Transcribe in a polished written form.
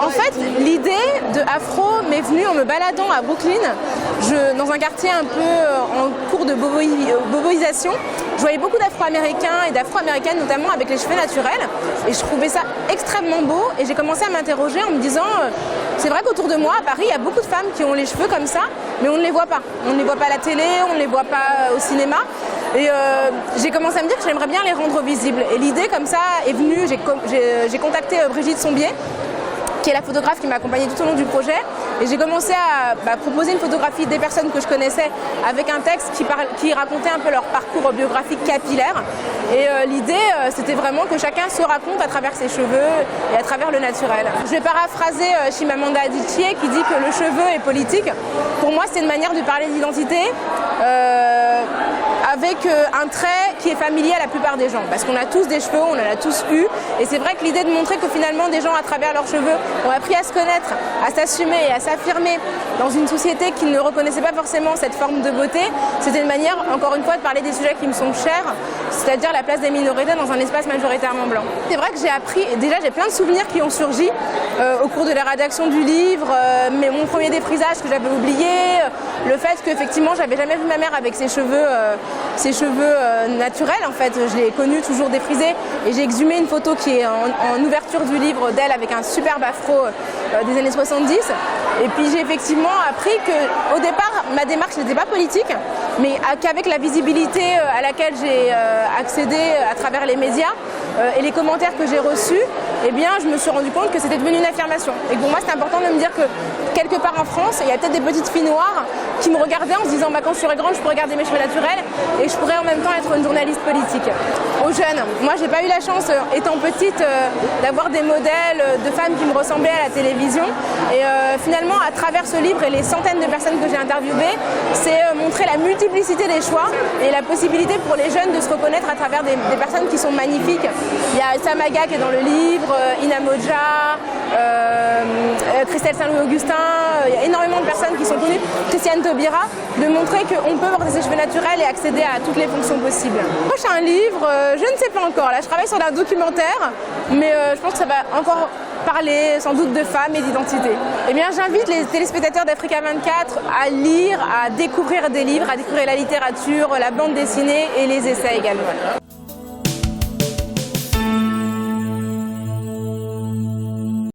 En fait, l'idée de Afro m'est venue en me baladant à Brooklyn, dans un quartier un peu en cours de boboisation. Je voyais beaucoup d'Afro-Américains et d'Afro-Américaines, notamment avec les cheveux naturels. Et je trouvais ça extrêmement beau. Et j'ai commencé à m'interroger en me disant, c'est vrai qu'autour de moi, à Paris, il y a beaucoup de femmes qui ont les cheveux comme ça, mais on ne les voit pas. On ne les voit pas à la télé, on ne les voit pas au cinéma. Et j'ai commencé à me dire que j'aimerais bien les rendre visibles. Et l'idée comme ça est venue, j'ai contacté Brigitte Sombier, qui est la photographe qui m'a accompagnée tout au long du projet. Et j'ai commencé à proposer une photographie des personnes que je connaissais avec un texte qui racontait un peu leur parcours biographique capillaire. Et l'idée, c'était vraiment que chacun se raconte à travers ses cheveux et à travers le naturel. Je vais paraphraser Chimamanda Adichie qui dit que le cheveu est politique. Pour moi, c'est une manière de parler d'identité avec un trait qui est familier à la plupart des gens. Parce qu'on a tous des cheveux, on en a tous eu. Et c'est vrai que l'idée de montrer que finalement des gens à travers leurs cheveux ont appris à se connaître, à s'assumer et à s'affirmer dans une société qui ne reconnaissait pas forcément cette forme de beauté, c'était une manière, encore une fois, de parler des sujets qui me sont chers, c'est-à-dire la place des minorités dans un espace majoritairement blanc. C'est vrai que j'ai appris, déjà j'ai plein de souvenirs qui ont surgi au cours de la rédaction du livre, mais mon premier défrisage que j'avais oublié, le fait qu'effectivement j'avais jamais vu ma mère avec ses cheveux naturels en fait, je l'ai connue toujours défrisée et j'ai exhumé une photo qui est en ouverture du livre d'elle avec un superbe afro des années 70 et puis j'ai effectivement appris qu'au départ ma démarche n'était pas politique mais qu'avec la visibilité à laquelle j'ai accédé à travers les médias et les commentaires que j'ai reçus, eh bien, je me suis rendu compte que c'était devenu une affirmation. Et pour moi, c'est important de me dire que quelque part en France, il y a peut-être des petites filles noires qui me regardaient en se disant quand je serai grande, je pourrais garder mes cheveux naturels et je pourrais en même temps être une journaliste politique. Aux jeunes, moi, j'ai pas eu la chance, étant petite, d'avoir des modèles de femmes qui me ressemblaient à la télévision. Et finalement, à travers ce livre et les centaines de personnes que j'ai interviewées, c'est montrer la multiplicité des choix et la possibilité pour les jeunes de se reconnaître à travers des personnes qui sont magnifiques. Il y a Samaga qui est dans le livre, Ina Modja, Christelle Saint-Louis-Augustin, il y a énormément de personnes qui sont connues, Christiane Taubira, de montrer qu'on peut porter ses cheveux naturels et accéder à toutes les fonctions possibles. Prochain livre, je ne sais pas encore, là je travaille sur un documentaire, mais je pense que ça va encore parler sans doute de femmes et d'identité. Eh bien j'invite les téléspectateurs d'Africa 24 à lire, à découvrir des livres, à découvrir la littérature, la bande dessinée et les essais également.